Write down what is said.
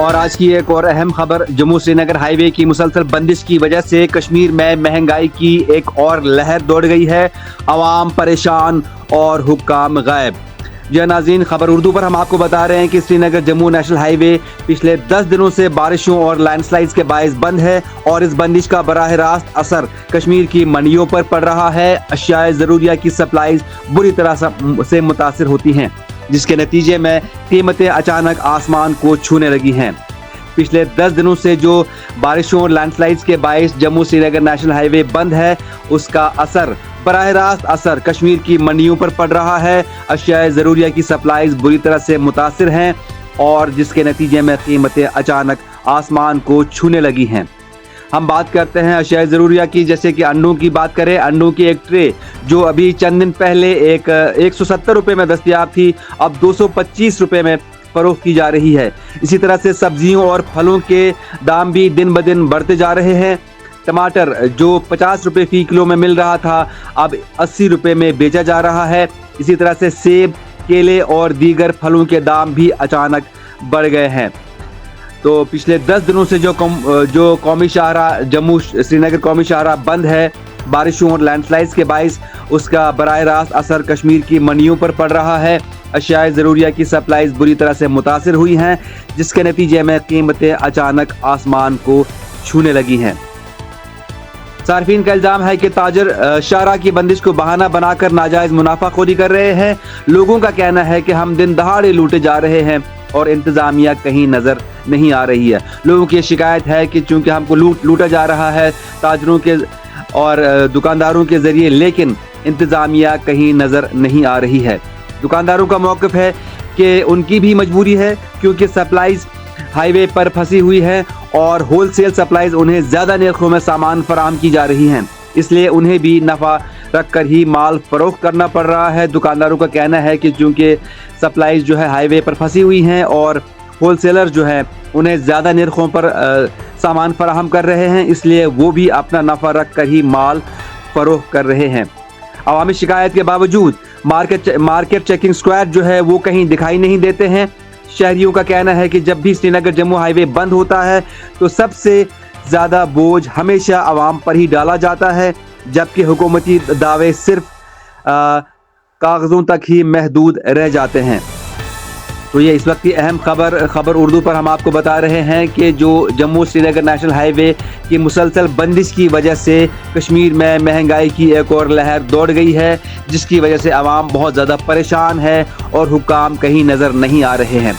اور آج کی ایک اور اہم خبر، جموں سری نگر ہائی وے کی مسلسل بندش کی وجہ سے کشمیر میں مہنگائی کی ایک اور لہر دوڑ گئی ہے۔ عوام پریشان اور حکام غائب۔ جی ناظرین، خبر اردو پر ہم آپ کو بتا رہے ہیں کہ سری نگر جموں نیشنل ہائی وے پچھلے 10 دنوں سے بارشوں اور لینڈ سلائڈز کے باعث بند ہے، اور اس بندش کا براہ راست اثر کشمیر کی منڈیوں پر پڑ رہا ہے۔ اشیاء ضروریہ کی سپلائیز بری طرح سے متاثر ہوتی ہیں، جس کے نتیجے میں قیمتیں اچانک آسمان کو چھونے لگی ہیں۔ پچھلے 10 دنوں سے جو بارشوں اور لینڈ سلائڈز کے باعث جموں سری نگر نیشنل ہائی وے بند ہے، اس کا براہ راست اثر کشمیر کی منڈیوں پر پڑ رہا ہے۔ اشیاء ضروریہ کی سپلائیز بری طرح سے متاثر ہیں، اور جس کے نتیجے میں قیمتیں اچانک آسمان کو چھونے لگی ہیں۔ ہم بات کرتے ہیں اشیاء ضروریہ کی، جیسے کہ انڈوں کی بات کریں۔ انڈوں کی ایک ٹرے جو ابھی چند دن پہلے 170 روپے میں دستیاب تھی، اب 225 روپے میں فروخت کی جا رہی ہے۔ اسی طرح سے سبزیوں اور پھلوں کے دام بھی دن بدن بڑھتے جا رہے ہیں۔ ٹماٹر جو 50 روپے فی کلو میں مل رہا تھا، اب 80 روپے میں بیچا جا رہا ہے۔ اسی طرح سے سیب، کیلے اور دیگر پھلوں کے دام بھی اچانک بڑھ گئے ہیں۔ تو پچھلے 10 دنوں سے جو قومی شاہراہ جموں سری نگر قومی شاہراہ بند ہے، بارشوں اور لینڈ سلائڈز کے باعث اس کا براہ راست اثر کشمیر کی منڈیوں پر پڑ رہا ہے۔ اشیاء ضروریہ کی سپلائیز بری طرح سے متاثر ہوئی ہیں، جس کے نتیجے میں قیمتیں اچانک آسمان کو چھونے لگی ہیں۔ صارفین کا الزام ہے کہ تاجر شاہراہ کی بندش کو بہانہ بنا کر ناجائز منافع خوری کر رہے ہیں۔ لوگوں کا کہنا ہے کہ ہم دن دہاڑے لوٹے جا رہے ہیں اور انتظامیہ کہیں نظر نہیں آ رہی ہے۔ لوگوں کی شکایت ہے کہ چونکہ ہم کو لوٹا جا رہا ہے تاجروں کے اور دکانداروں کے ذریعے، لیکن انتظامیہ کہیں نظر نہیں آ رہی ہے۔ دکانداروں کا موقف ہے کہ ان کی بھی مجبوری ہے، کیونکہ سپلائیز ہائی وے پر پھنسی ہوئی ہے اور ہول سیل سپلائیز انہیں زیادہ نرخوں میں سامان فراہم کی جا رہی ہیں، اس لیے انہیں بھی نفع رکھ کر ہی مال فروخت کرنا پڑ رہا ہے۔ دکانداروں کا کہنا ہے کہ چونکہ سپلائیز جو ہے ہائی وے پر پھنسی ہوئی ہیں اور ہول سیلر جو ہے انہیں زیادہ نرخوں پر سامان فراہم کر رہے ہیں، اس لیے وہ بھی اپنا نفع رکھ کر ہی مال فروخت کر رہے ہیں۔ عوامی شکایت کے باوجود مارکیٹ چیکنگ اسکواڈ جو ہے وہ کہیں دکھائی نہیں دیتے ہیں۔ شہریوں کا کہنا ہے کہ جب بھی سری نگر جموں ہائی وے بند ہوتا ہے تو سب سے زیادہ بوجھ ہمیشہ عوام پر ہی ڈالا جاتا ہے، جبکہ حکومتی دعوے صرف کاغذوں تک ہی محدود رہ جاتے ہیں۔ تو یہ اس وقت کی اہم خبر اردو پر ہم آپ کو بتا رہے ہیں کہ جو جموں سری نگر نیشنل ہائی وے کی مسلسل بندش کی وجہ سے کشمیر میں مہنگائی کی ایک اور لہر دوڑ گئی ہے، جس کی وجہ سے عوام بہت زیادہ پریشان ہے اور حکام کہیں نظر نہیں آ رہے ہیں۔